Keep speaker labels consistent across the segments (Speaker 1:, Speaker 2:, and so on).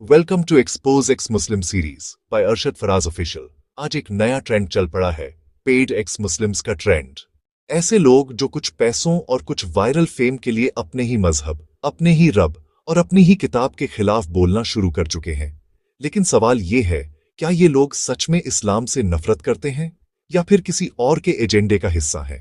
Speaker 1: Welcome to expose ex Muslim series by Arshad Faraz official. आज एक नया ट्रेंड चल पड़ा है, पेड एक्स मुस्लिम्स का ट्रेंड। ऐसे लोग जो कुछ पैसों और कुछ वायरल फेम के लिए अपने ही मजहब, अपने ही रब और अपनी ही किताब के खिलाफ बोलना शुरू कर चुके हैं। लेकिन सवाल ये है, क्या ये लोग सच में इस्लाम से नफरत करते हैं या फिर किसी और के एजेंडे का हिस्सा हैं?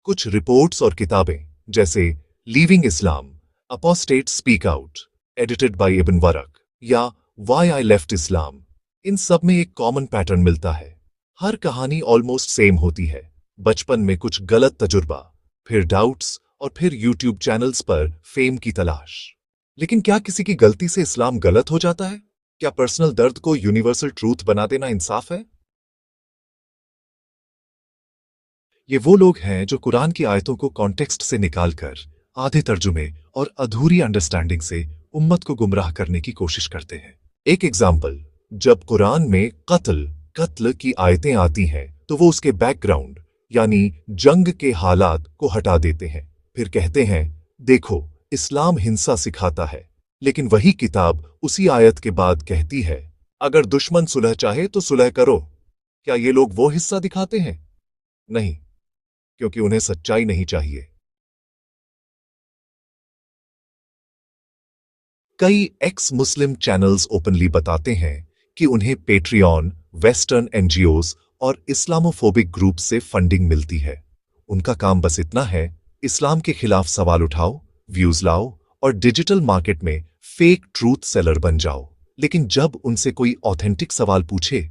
Speaker 1: कुछ रिपोर्ट्स और किताबें जैसे leaving Islam, apostate speak out, edited by Ibn Warraq, या व्हाई आई लेफ्ट इस्लाम, इन सब में एक कॉमन पैटर्न मिलता है। हर कहानी ऑलमोस्ट सेम होती है। बचपन में कुछ गलत तजुर्बा, फिर डाउट्स और फिर यूट्यूब चैनल्स पर फेम की तलाश। लेकिन क्या किसी की गलती से इस्लाम गलत हो जाता है? क्या पर्सनल दर्द को यूनिवर्सल ट्रूथ बना देना इंसाफ है? ये वो लोग हैं जो कुरान की आयतों को कॉन्टेक्स्ट से निकालकर आधे तर्जुमे और अधूरी अंडरस्टैंडिंग से उम्मत को गुमराह करने की कोशिश करते हैं। एक एग्जाम्पल, जब कुरान में कत्ल कत्ल की आयतें आती हैं तो वो उसके बैकग्राउंड यानी जंग के हालात को हटा देते हैं। फिर कहते हैं, देखो इस्लाम हिंसा सिखाता है। लेकिन वही किताब उसी आयत के बाद कहती है, अगर दुश्मन सुलह चाहे तो सुलह करो। क्या ये लोग वो हिस्सा दिखाते हैं? नहीं, क्योंकि उन्हें सच्चाई नहीं चाहिए। कई एक्स मुस्लिम चैनल्स ओपनली बताते हैं कि उन्हें पेट्रियन, वेस्टर्न एनजीओज और इस्लामोफोबिक ग्रुप से फंडिंग मिलती है। उनका काम बस इतना है, इस्लाम के खिलाफ सवाल उठाओ, व्यूज लाओ और डिजिटल मार्केट में फेक ट्रूथ सेलर बन जाओ। लेकिन जब उनसे कोई ऑथेंटिक सवाल पूछे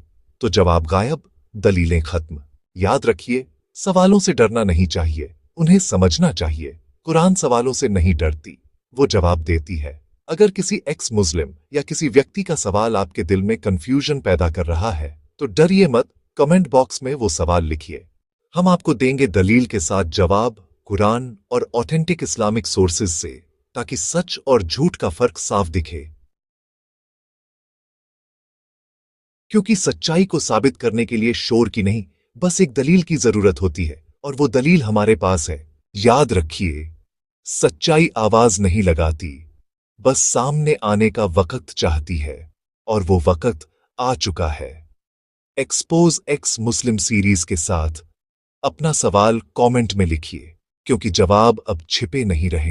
Speaker 1: तो जवाब गायब, दलीलें खत्म। याद रखिए, सवालों से डरना नहीं चाहिए, उन्हें समझना चाहिए। कुरान सवालों से नहीं डरती, वो जवाब देती है। अगर किसी एक्स मुस्लिम या किसी व्यक्ति का सवाल आपके दिल में कंफ्यूजन पैदा कर रहा है तो डरिए मत, कमेंट बॉक्स में वो सवाल लिखिए। हम आपको देंगे दलील के साथ जवाब, कुरान और ऑथेंटिक इस्लामिक सोर्सेज से, ताकि सच और झूठ का फर्क साफ दिखे। क्योंकि सच्चाई को साबित करने के लिए शोर की नहीं, बस एक दलील की जरूरत होती है, और वो दलील हमारे पास है। याद रखिए, सच्चाई आवाज नहीं लगाती, बस सामने आने का वक्त चाहती है, और वो वक्त आ चुका है। एक्सपोज एक्स मुस्लिम सीरीज के साथ अपना सवाल कमेंट में लिखिए, क्योंकि जवाब अब छिपे नहीं रहेंगे।